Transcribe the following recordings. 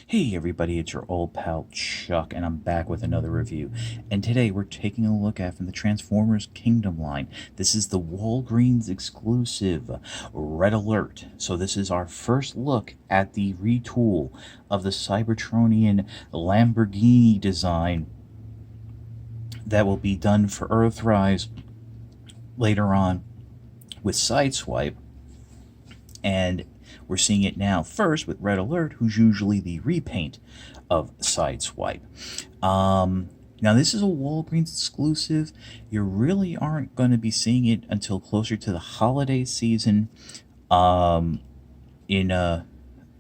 Hey everybody, it's your old pal Chuck, and I'm back with another review. And today we're taking a look at from the Transformers Kingdom line. This is the Walgreens exclusive Red Alert. So this is our first look at the retool of the Cybertronian Lamborghini design that will be done for Earthrise later on with Sideswipe. And we're seeing it now first with Red Alert, who's usually the repaint of Sideswipe. Now, this is a Walgreens exclusive. You really aren't going to be seeing it until closer to the holiday season in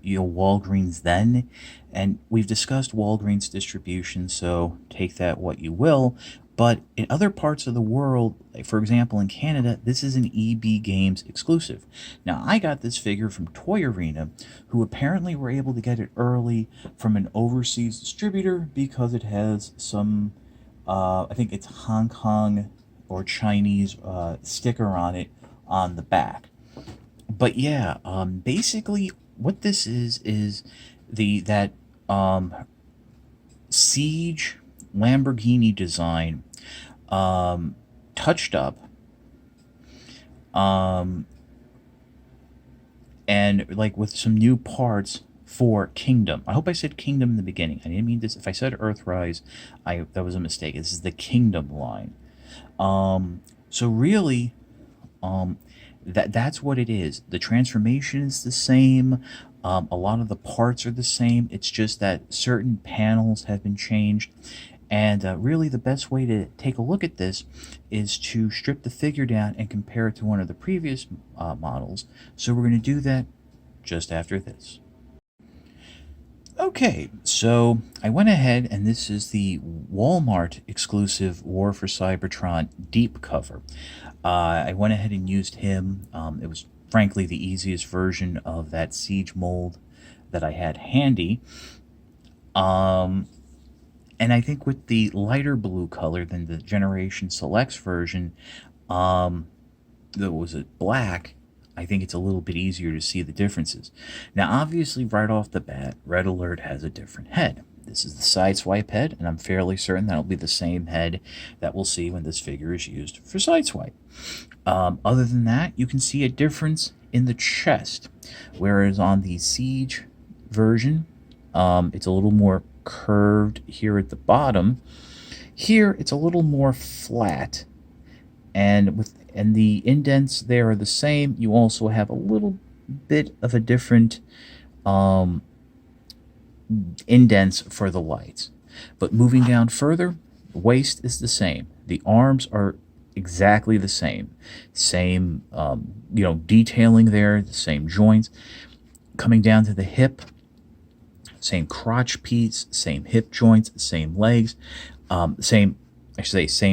Walgreens then. And we've discussed Walgreens distribution, so take that what you will. But in other parts of the world, like for example in Canada, this is an EB Games exclusive. Now, I got this figure from Toy Arena, who apparently were able to get it early from an overseas distributor because it has some, I think it's Hong Kong or Chinese sticker on it on the back. But yeah, basically what this is that Siege Lamborghini design touched up and like with some new parts for Kingdom. I hope I said Kingdom in the beginning. I didn't mean this. If I said Earthrise, that was a mistake. This is the Kingdom line. So really, that's what it is. The transformation is the same. A lot of the parts are the same. It's just that certain panels have been changed. And really the best way to take a look at this is to strip the figure down and compare it to one of the previous models. So we're going to do that just after this. Okay, so I went ahead, and this is the Walmart exclusive War for Cybertron deep cover. I went ahead and used him. It was frankly the easiest version of that Siege mold that I had handy. And I think with the lighter blue color than the Generation Selects version, that was black, I think it's a little bit easier to see the differences. Now, obviously, right off the bat, Red Alert has a different head. This is the Sideswipe head, and I'm fairly certain that'll be the same head that we'll see when this figure is used for Sideswipe. Other than that, you can see a difference in the chest, whereas on the Siege version, it's a little more curved here at the bottom. Here, it's a little more flat, and the indents there are the same. You also have a little bit of a different indents for the lights. But moving down further, the waist is the same. The arms are exactly the same. Same, detailing there, the same joints. Coming down to the hip, same crotch piece, same hip joints, same legs, same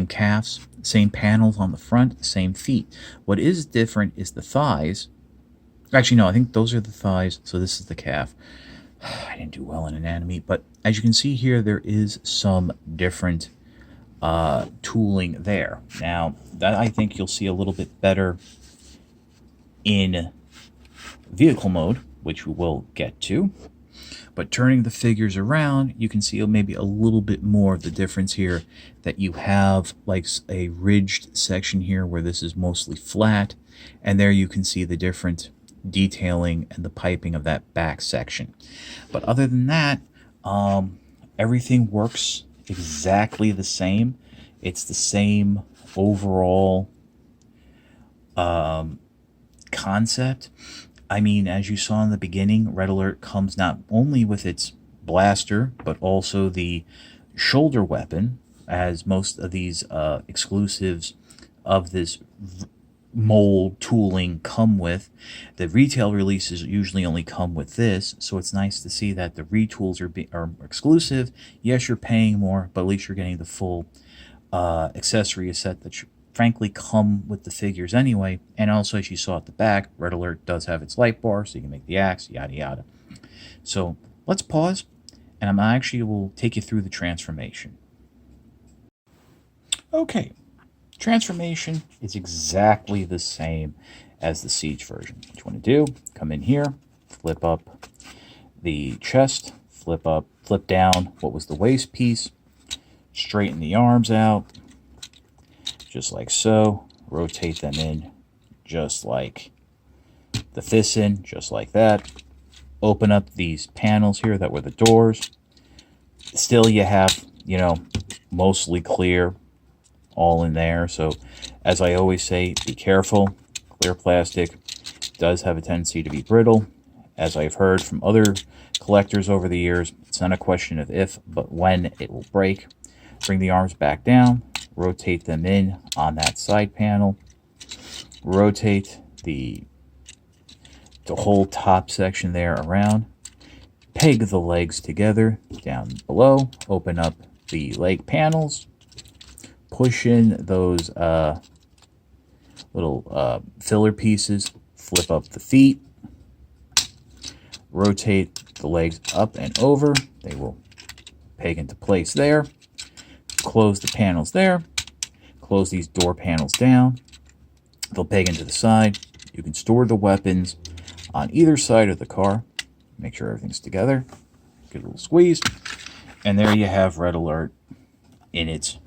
calves, same panels on the front, same feet. What is different is the thighs. Actually, no, I think those are the thighs, so this is the calf. I didn't do well in anatomy, but as you can see here, there is some different tooling there. Now, that I think you'll see a little bit better in vehicle mode, which we will get to. But turning the figures around, you can see maybe a little bit more of the difference here, that you have like a ridged section here where this is mostly flat, and there you can see the different detailing and the piping of that back section. But other than that, everything works exactly the same. It's the same overall concept. I mean, as you saw in the beginning, Red Alert comes not only with its blaster, but also the shoulder weapon, as most of these exclusives of this mold tooling come with. The retail releases usually only come with this, so it's nice to see that the retools are exclusive. Yes, you're paying more, but at least you're getting the full accessory set that frankly come with the figures anyway. And also, as you saw at the back, Red Alert does have its light bar, so you can make the axe, yada yada. So let's pause, and I actually will take you through the transformation. Okay, transformation is exactly the same as the Siege version. What you want to do, come in here, flip up the chest, flip down what was the waist piece, straighten the arms out, just like so, rotate them in just like the fists in, just like that. Open up these panels here that were the doors. Still you have, mostly clear all in there. So as I always say, be careful. Clear plastic does have a tendency to be brittle. As I've heard from other collectors over the years, it's not a question of if, but when it will break. Bring the arms back down, rotate them in on that side panel, rotate the whole top section there around, peg the legs together down below, open up the leg panels, push in those little filler pieces, flip up the feet, rotate the legs up and over. They will peg into place there. Close the panels there. Close these door panels down. They'll peg into the side. You can store the weapons on either side of the car. Make sure everything's together. Get a little squeeze. And there you have Red Alert in its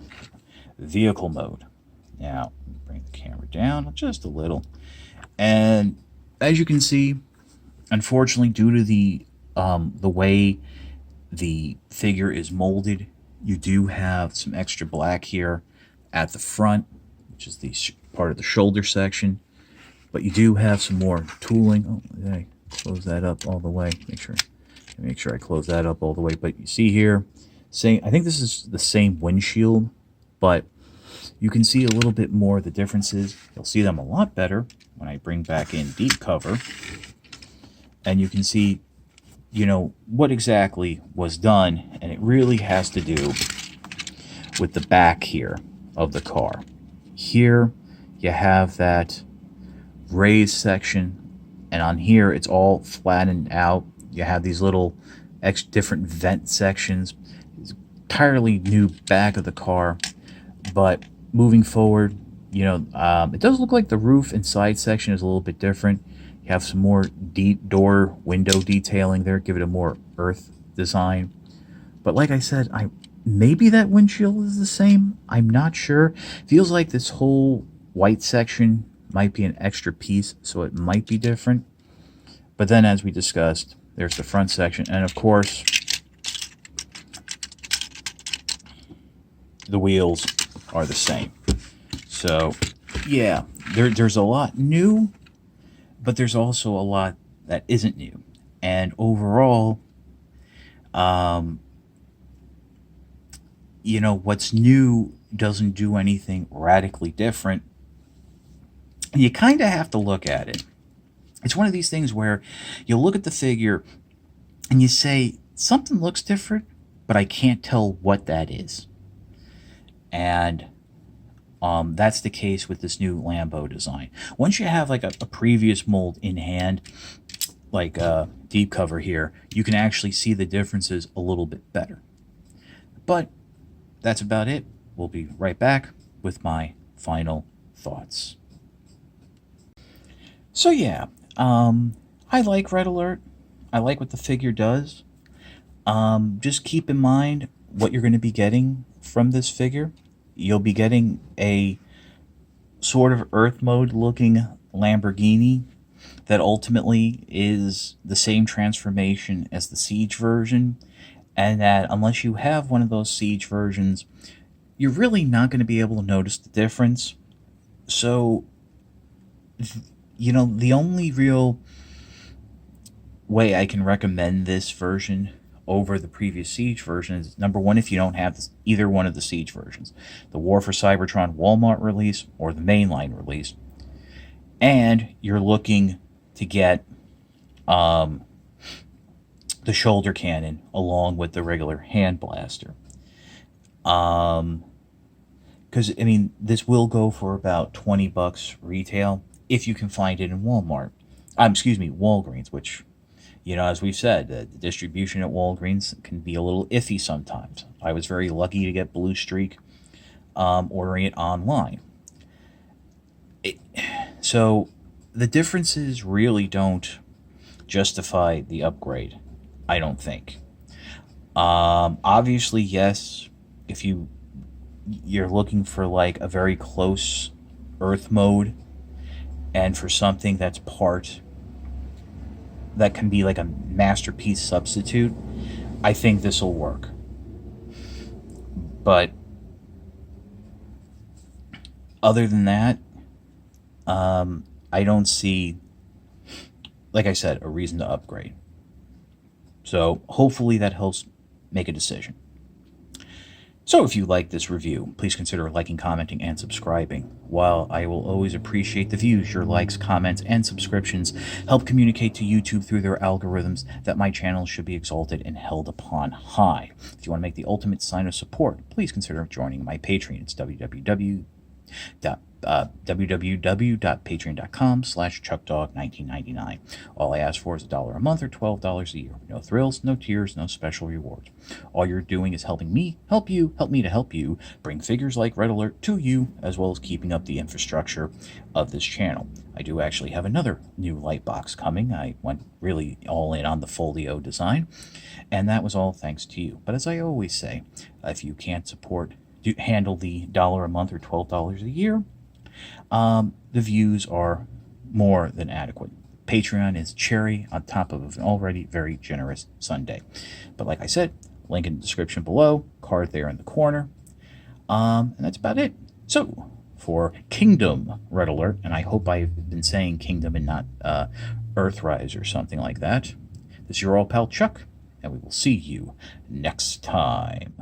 vehicle mode. Now, bring the camera down just a little. And as you can see, unfortunately, due to the way the figure is molded, you do have some extra black here at the front, which is the part of the shoulder section. But you do have some more tooling. Oh, did I close that up all the way? Make sure I close that up all the way. But you see here, I think this is the same windshield, but you can see a little bit more of the differences. You'll see them a lot better when I bring back in deep cover. And you can see, what exactly was done. And it really has to do with the back here of the car. Here you have that raised section, and on here it's all flattened out. You have these little different vent sections. It's entirely new back of the car, but moving forward, it does look like the roof and side section is a little bit different. You have some more deep door window detailing there, give it a more earth design. But like I said, maybe that windshield is the same. I'm not sure. Feels like this whole white section might be an extra piece, so it might be different. But then, as we discussed, there's the front section, and of course, the wheels are the same. So, yeah, there's a lot new, but there's also a lot that isn't new. And overall, what's new doesn't do anything radically different. You kind of have to look at it. It's one of these things where you look at the figure and you say, something looks different, but I can't tell what that is. And that's the case with this new Lambo design. Once you have like a previous mold in hand, like deep cover here, you can actually see the differences a little bit better. But that's about it. We'll be right back with my final thoughts. So yeah, I like Red Alert. I like what the figure does. Just keep in mind what you're going to be getting from this figure. You'll be getting a sort of Earth mode looking Lamborghini that ultimately is the same transformation as the Siege version, and that unless you have one of those Siege versions, you're really not going to be able to notice the difference. So, the only real way I can recommend this version over the previous Siege version is, number one, if you don't have either one of the Siege versions, the War for Cybertron Walmart release or the mainline release, and you're looking to get the shoulder cannon along with the regular hand blaster. Because, this will go for about $20 retail if you can find it in Walgreens, which, as we've said, the distribution at Walgreens can be a little iffy sometimes. I was very lucky to get Blue Streak ordering it online. So the differences really don't justify the upgrade, I don't think. Obviously, yes. If you're looking for like a very close Earth mode, and for something that's part that can be like a masterpiece substitute, I think this will work. But other than that, I don't see, like I said, a reason to upgrade. So hopefully that helps make a decision. So if you like this review, please consider liking, commenting, and subscribing. While I will always appreciate the views, your likes, comments, and subscriptions help communicate to YouTube through their algorithms that my channel should be exalted and held upon high. If you want to make the ultimate sign of support, please consider joining my Patreon. It's www.patreon.com/chuckdog1999. All I ask for is $1 a month or $12 a year. No thrills, no tears, no special rewards. All you're doing is helping me help you, help me to help you, bring figures like Red Alert to you, as well as keeping up the infrastructure of this channel. I do actually have another new light box coming. I went really all in on the folio design, and that was all thanks to you. But as I always say, if you can't handle the $1 a month or $12 a year, the views are more than adequate. Patreon is cherry on top of an already very generous Sunday. But like I said, link in the description below, card there in the corner, and that's about it. So for Kingdom Red Alert, and I hope I've been saying Kingdom and not Earthrise or something like that, this is your old pal Chuck, and we will see you next time.